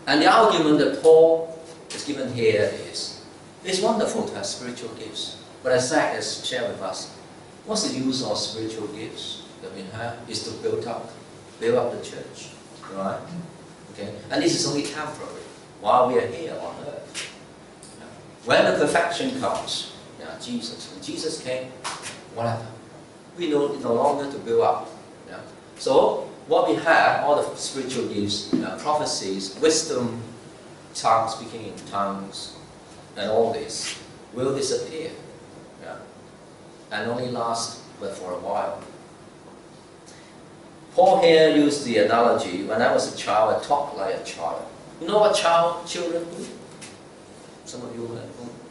And the argument that Paul is given here is, it's wonderful to have spiritual gifts. But as Zach has shared with us, what's the use of spiritual gifts that we have? Is to build up the church. Right? Okay? And this is only temporary, while we are here on earth. When the perfection comes, Jesus, when Jesus came, what happened? We no longer to build up Yeah? So what we have, all the spiritual gifts, prophecies, wisdom, tongue, speaking in tongues, and all this will disappear. Yeah? And only last but for a while. Paul here used the analogy, when I was a child, I talked like a child. You know what children do? Some of you,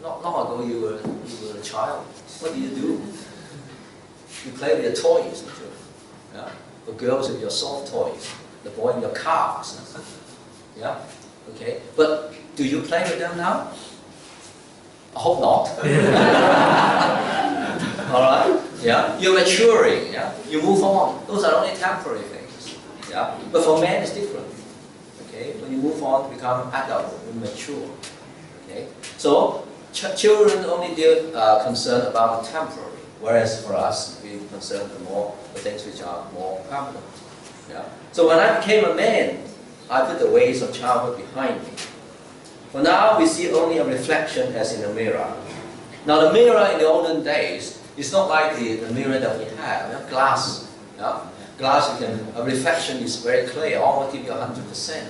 not long ago, you were a child. What do? You play with your toys. Yeah? The girls with your soft toys. The boy with your cars. Yeah? Okay? But do you play with them now? I hope not. Alright? Yeah? You're maturing. Yeah? You move on. Those are only temporary things. Yeah? But for men, it's different. Okay? When you move on to become adult, you mature. Okay? So, children only concerned about the temporary, whereas for us, we concern the things which are more permanent. Yeah? So when I became a man, I put the ways of childhood behind me. For now, we see only a reflection as in a mirror. Now the mirror in the olden days is not like the mirror that we have, glass. Yeah? Glass, a reflection is very clear, almost give you 100%.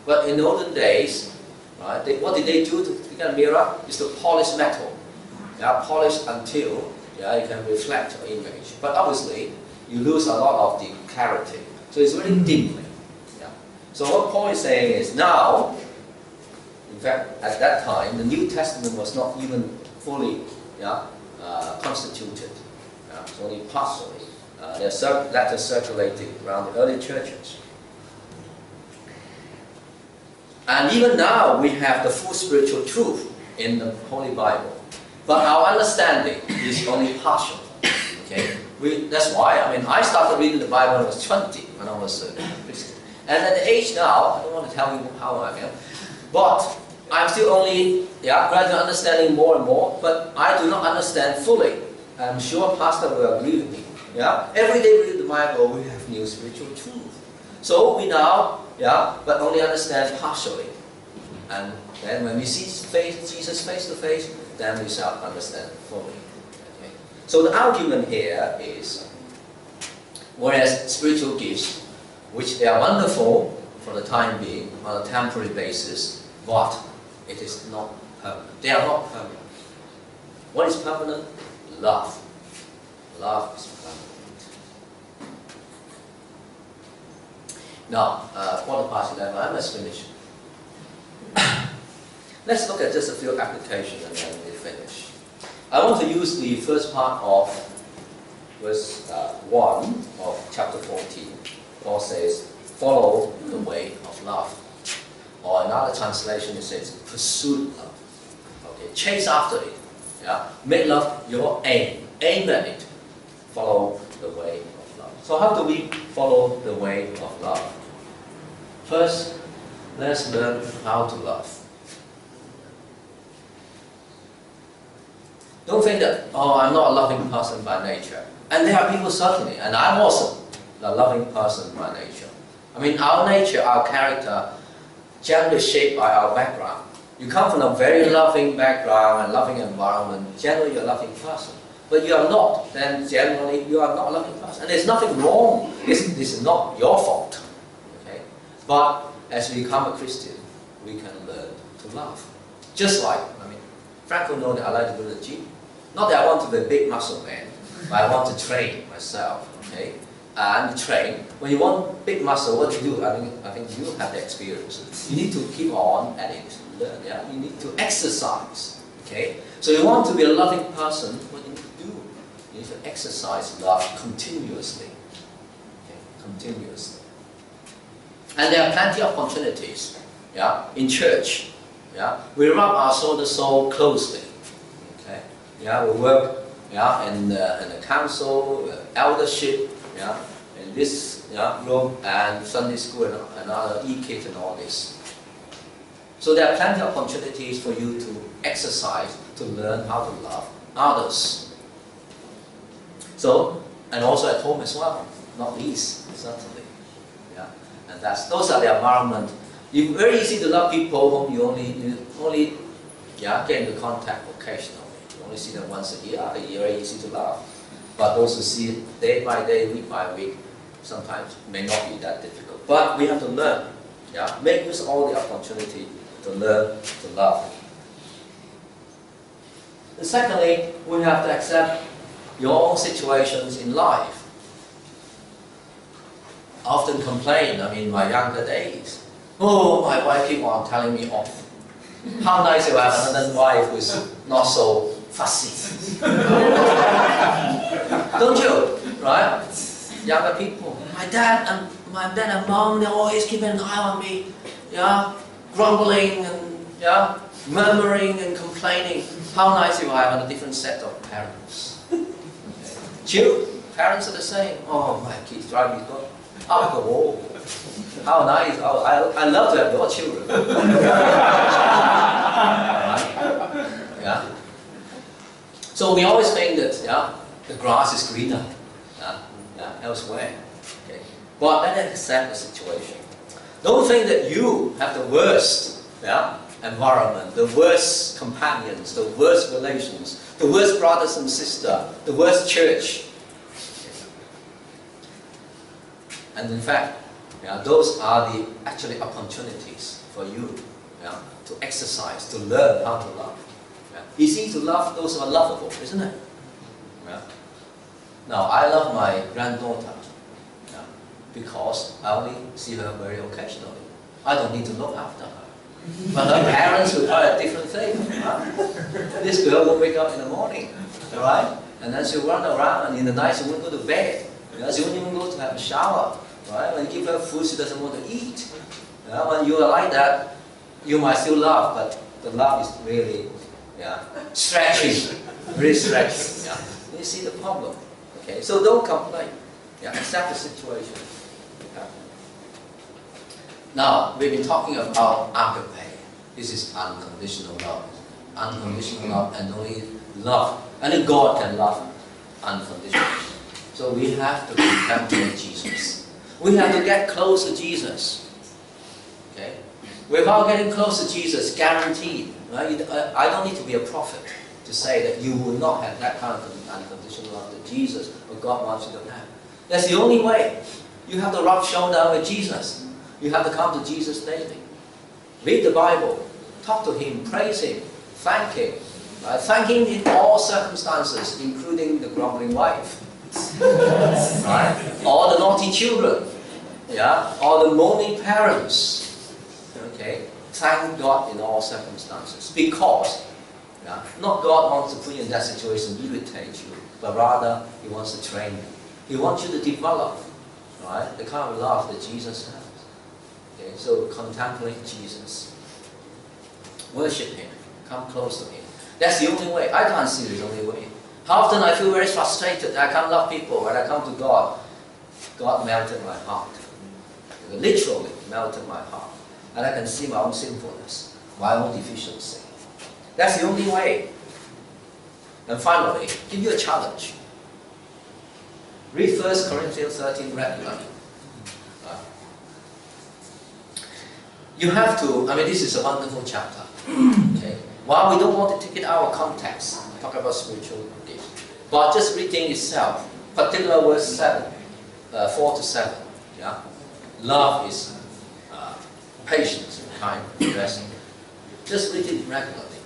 But in the olden days, right, what did they do to get a mirror? Is to polish metal. Yeah, polish until you can reflect your image. But obviously, you lose a lot of the clarity. So it's very dimly. Yeah. So what Paul is saying is now, in fact, at that time, the New Testament was not even fully constituted. It's only partially. There are letters circulating around the early churches. And even now, we have the full spiritual truth in the Holy Bible. But our understanding is only partial. Okay? That's why, I started reading the Bible when I was 20, when I was a Christian. And at the age now, I don't want to tell you how I am, but I'm still only gradually understanding more and more, but I do not understand fully. I'm sure Pastor will agree with me. Yeah? Every day we read the Bible, we have new spiritual truth. So we now, but only understand partially. And then when we see Jesus face to face, then we shall understand fully. Okay? So the argument here is, whereas spiritual gifts, which they are wonderful for the time being, on a temporary basis, but it is not permanent. They are not permanent. What is permanent? Love. Love is permanent. Now, 11:15, I must finish. Let's look at just a few applications and then we finish. I want to use the first part of verse 1 of chapter 14. Paul says, follow the way of love. Or another translation it says, pursue love. Okay, chase after it. Yeah? Make love your aim. Aim at it. Follow the way of love. So how do we follow the way of love? First, let's learn how to love. Don't think that, I'm not a loving person by nature. And there are people certainly, and I wasn't a loving person by nature. Our nature, our character, generally shaped by our background. You come from a very loving background and loving environment, generally you're a loving person. But you are not, then generally you are not a loving person. And there's nothing wrong. This is not your fault. Okay? But as we become a Christian, we can learn to love. Just like, Franco knows that I like to go to the gym. Not that I want to be a big muscle man, but I want to train myself. Okay? And train. When you want big muscle, what do you do? I think you have the experience. You need to keep on at it. Learn. Yeah? You need to exercise. Okay? So you want to be a loving person, what do you need to do? You need to exercise love continuously. Okay? Continuously. And there are plenty of opportunities. In church. We rub our shoulder so closely. Okay? We work in the council, eldership, in this room, and Sunday school and other e-kids and all this. So there are plenty of opportunities for you to exercise, to learn how to love others. So, and also at home as well, not least, certainly. And those are the environment. It's very easy to love people whom you only get into contact occasionally. You only see them once a year, very easy to love. But those who see day by day, week by week, sometimes may not be that difficult. But we have to learn. Yeah? Make use of all the opportunity to learn to love. And secondly, we have to accept your own situations in life. I often complain, in my younger days, oh, my wife keep on telling me off. How nice if I have another wife who's not so fussy. Don't you? Right? Younger people. My dad and mom, they always keep an eye on me. Yeah? Grumbling and murmuring and complaining. How nice if I have a different set of parents. Parents are the same. Oh, my kids drive me out the wall. How nice. Oh, I love to have your children. Yeah. So we always think that the grass is greener elsewhere. Okay. But let us accept the situation. Don't think that you have the worst environment, the worst companions, the worst relations, the worst brothers and sisters, the worst church. And in fact, those are the actually opportunities for you to exercise, to learn how to love. Easy to love those who are lovable, isn't it? Now, I love my granddaughter because I only see her very occasionally. I don't need to look after her. But her parents require a different thing. This girl will wake up in the morning, right? And then she'll run around, and in the night she won't go to bed. She won't even go to have a shower. Right? When you give her food, she doesn't want to eat. When you are like that, you might still love, but the love is really stretching, really stretching. You see the problem. Okay, so don't complain. Accept the situation. Now, we've been talking about agape. This is unconditional love. Unconditional love, and only love. Only God can love unconditionally. So we have to contemplate Jesus. We have to get close to Jesus. Okay? Without getting close to Jesus, guaranteed. Right? I don't need to be a prophet to say that you will not have that kind of unconditional love that Jesus or God wants you to have. That's the only way. You have to rub shoulder with Jesus. You have to come to Jesus daily. Read the Bible. Talk to Him. Praise Him. Thank Him. Right? Thank Him in all circumstances, including the grumbling wife. Right? Or the naughty children. Or the moaning parents. Okay? Thank God in all circumstances. Because not God wants to put you in that situation, irritate you, but rather He wants to train you. He wants you to develop the kind of love that Jesus has. Okay? So contemplate Jesus. Worship Him. Come close to Him. That's the only way. I can't see the only way. How often I feel very frustrated. I can't love people. When I come to God, God melted my heart. Literally melted my heart. And I can see my own sinfulness, my own deficiency. That's the only way. And finally, give you a challenge. Read 1 Corinthians 13 regularly. You have to, this is a wonderful chapter. Okay? While we don't want to take it out of context, talk about spiritual gifts, but just reading itself, particular verse 7, 4 to 7. Love is patience, kind, rest. Just read it regularly.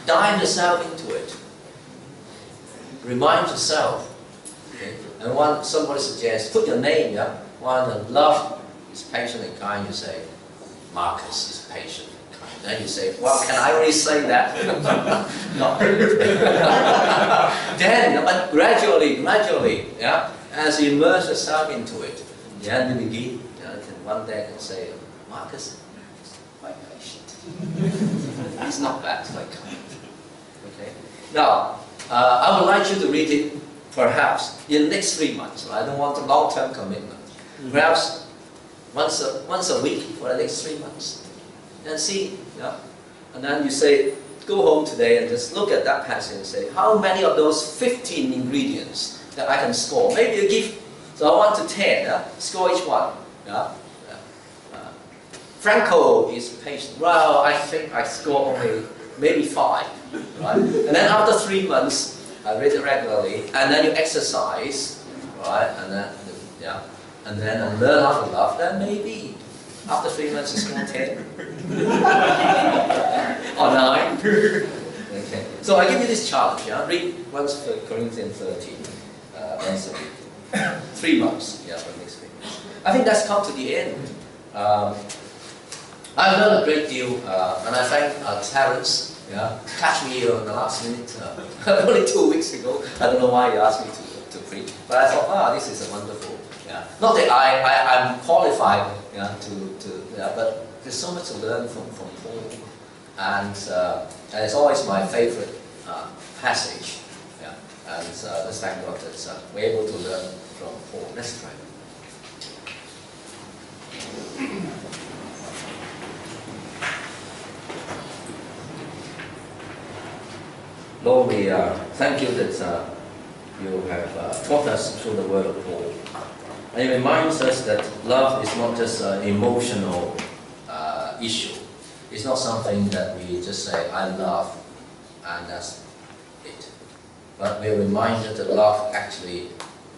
Dive yourself into it. Remind yourself. Okay? And when somebody suggests, put your name, when love is patient and kind, you say, Marcus is patient and kind. Then you say, well, can I really say that? Not really. Then, but gradually, as you immerse yourself into it, then you begin, one day I can say, Marcus is quite patient. He's not bad, it's quite kind. Okay? Now, I would like you to read it perhaps in the next 3 months. I don't want a long-term commitment. Perhaps once a week for the next 3 months. And see, and then you say, go home today and just look at that passage and say, how many of those 15 ingredients that I can score? Maybe you give, so I want to 10, score each one. Franco is patient. Well, I think I score only maybe 5. Right? And then after 3 months, I read it regularly, and then you exercise, right? And then and then I learn how to love, then maybe after 3 months it's going 10 or 9. Okay. So I give you this challenge. Yeah? Read 1 Corinthians 13 once a week. 3 months. Yeah, for the next week. I think that's come to the end. I've learned a great deal, and I thank Terence. Yeah, catch me here in the last minute. Only 2 weeks ago. I don't know why you asked me to preach, but I thought, this is a wonderful. Yeah. Not that I'm qualified. Yeah, but there's so much to learn from Paul, and it's always my favorite passage. Yeah, and let's thank God that we're able to learn from Paul. Let's pray. Lord, we thank you that you have taught us through the word of Paul. And it reminds us that love is not just an emotional issue. It's not something that we just say, I love, and that's it. But we're reminded that love actually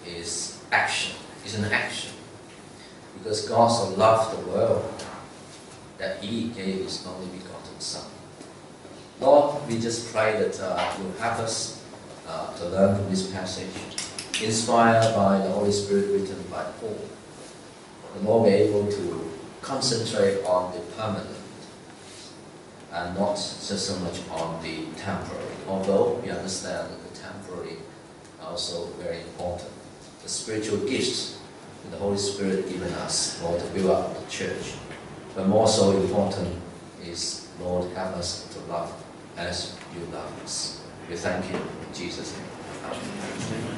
is action. It's an action. Because God so loved the world that He gave His only begotten Son. Lord, we just pray that you help us to learn from this passage, inspired by the Holy Spirit written by Paul. The more we're able to concentrate on the permanent and not just so much on the temporary. Although we understand that the temporary are also very important. The spiritual gifts that the Holy Spirit given us, Lord, to build up the church. But more so important is, Lord, help us to love as you love us. We thank you in Jesus' name. Amen.